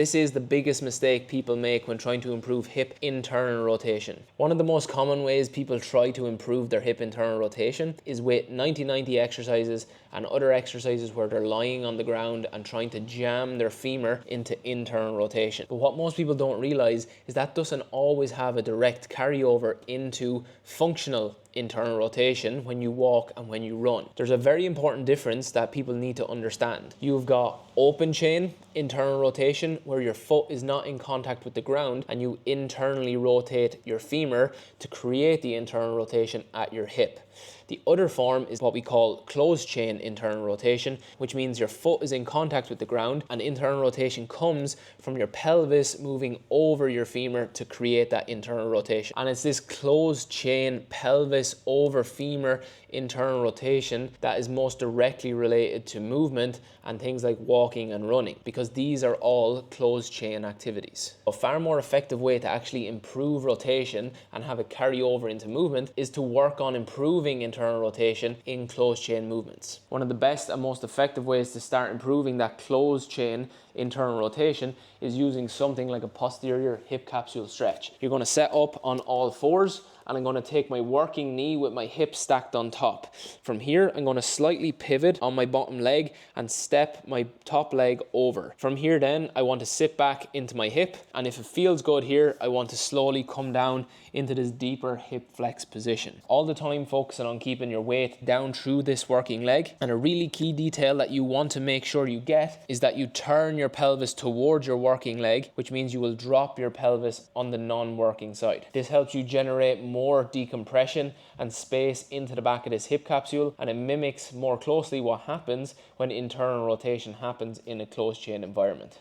This is the biggest mistake people make when trying to improve hip internal rotation. One of the most common ways people try to improve their hip internal rotation is with 90-90 exercises and other exercises where they're lying on the ground and trying to jam their femur into internal rotation. But what most people don't realize is that doesn't always have a direct carryover into functional internal rotation when you walk and when you run. There's a very important difference that people need to understand. You've got open chain internal rotation where your foot is not in contact with the ground and you internally rotate your femur to create the internal rotation at your hip. The other form is what we call closed chain internal rotation, which means your foot is in contact with the ground and internal rotation comes from your pelvis moving over your femur to create that internal rotation. And it's this closed chain pelvis over femur internal rotation that is most directly related to movement and things like walking and running, because these are all closed chain activities. A far more effective way to actually improve rotation and have it carry over into movement is to work on improving internal rotation in closed chain movements. One of the best and most effective ways to start improving that closed chain internal rotation is using something like a posterior hip capsule stretch. You're going to set up on all fours and I'm going to take my working knee with my hip stacked on top. From here, I'm going to slightly pivot on my bottom leg and step my top leg over. From here then, I want to sit back into my hip, and if it feels good here, I want to slowly come down into this deeper hip flex position. All the time focusing on keeping your weight down through this working leg. And a really key detail that you want to make sure you get is that you turn your pelvis towards your working leg, which means you will drop your pelvis on the non-working side. This helps you generate more decompression and space into the back of this hip capsule, and it mimics more closely what happens when internal rotation happens in a closed chain environment.